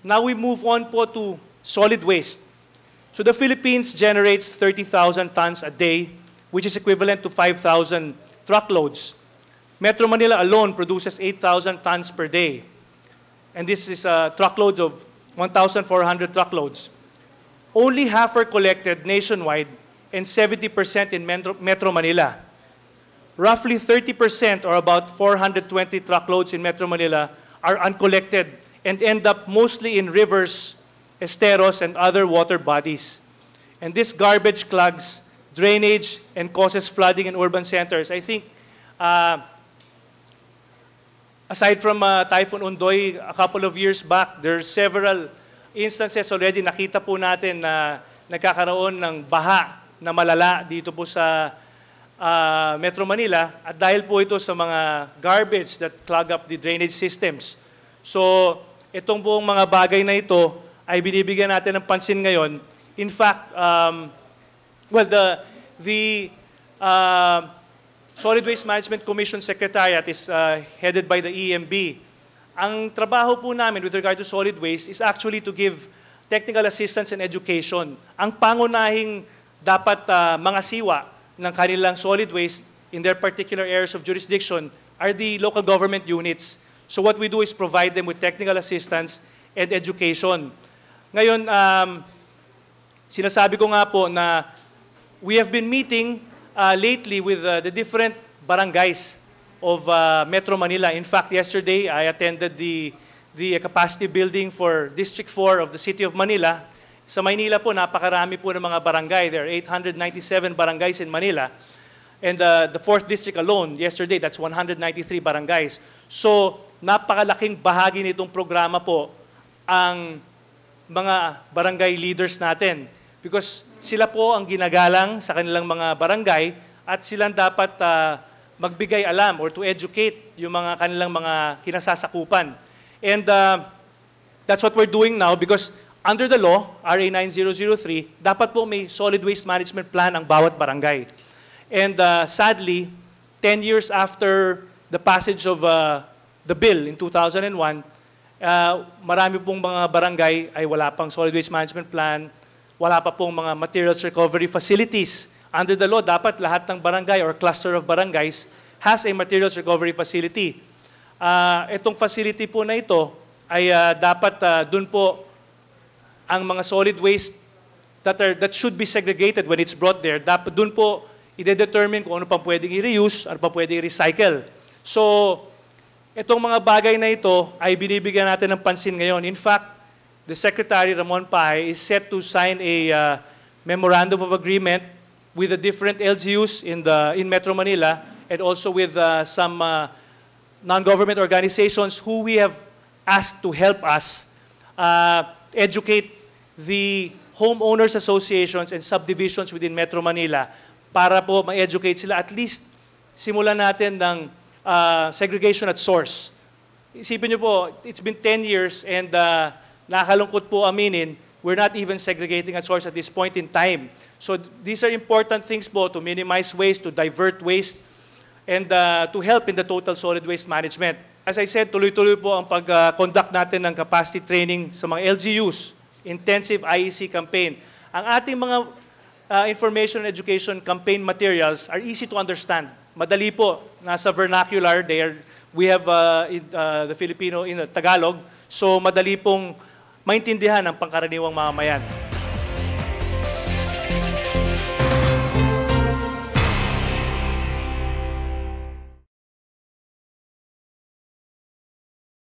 Now we move on po to solid waste. So the Philippines generates 30,000 tons a day, which is equivalent to 5,000 truckloads. Metro Manila alone produces 8,000 tons per day. And this is truckloads of 1,400 truckloads. Only half are collected nationwide and 70% in Metro Manila. Roughly 30% or about 420 truckloads in Metro Manila are uncollected and end up mostly in rivers, esteros, and other water bodies. And this garbage clogs drainage and causes flooding in urban centers. I think aside from Typhoon Ondoy a couple of years back, there are several instances already nakita po natin na nagkakaroon ng baha na malala dito po sa Metro Manila at dahil po ito sa mga garbage that clog up the drainage systems. So, itong buong mga bagay na ito ay binibigyan natin ng pansin ngayon. In fact, the Solid Waste Management Commission Secretariat is headed by the EMB. Ang trabaho po namin with regard to solid waste is actually to give technical assistance and education. Ang pangunahing dapat mga siwa ng kanilang solid waste in their particular areas of jurisdiction are the local government units. So what we do is provide them with technical assistance and education. Ngayon, sinasabi ko nga po na we have been meeting lately with the different barangays of Metro Manila. In fact, yesterday I attended the capacity building for District 4 of the City of Manila. Sa Maynila po, napakarami po ng mga barangay. There are 897 barangays in Manila. And the 4th District alone, yesterday, that's 193 barangays. So, napakalaking bahagi nitong programa po ang mga barangay leaders natin. Because sila po ang ginagalang sa kanilang mga barangay at silang dapat magbigay alam or to educate yung mga kanilang mga kinasasakupan. And that's what we're doing now because under the law, RA 9003, dapat po may solid waste management plan ang bawat barangay. And sadly, 10 years after the passage of the bill in 2001, marami pong mga barangay ay wala pang solid waste management plan, wala pa pong mga materials recovery facilities. Under the law, dapat lahat ng barangay or cluster of barangays has a materials recovery facility. Itong facility po na ito ay dapat dun po ang mga solid waste that should be segregated when it's brought there, dapat dun po i-determine kung ano pa pwedeng i-reuse, ano pa pwedeng i-recycle. So, itong mga bagay na ito ay binibigyan natin ng pansin ngayon. In fact, the Secretary Ramon Pahay is set to sign a memorandum of agreement with the different LGUs in Metro Manila and also with some non-government organizations who we have asked to help us educate the homeowners associations and subdivisions within Metro Manila para po ma-educate sila. At least simulan natin ng segregation at source. Isipin niyo po, it's been 10 years and nakakalungkot po aminin, we're not even segregating at source at this point in time. So these are important things po to minimize waste, to divert waste, and to help in the total solid waste management. As I said, tuloy-tuloy po ang pag-conduct natin ng capacity training sa mga LGUs, intensive IEC campaign. Ang ating mga information and education campaign materials are easy to understand. Madali po, nasa vernacular there. We have the Filipino in Tagalog, so madali pong maintindihan ng pangkaraniwang mamamayan.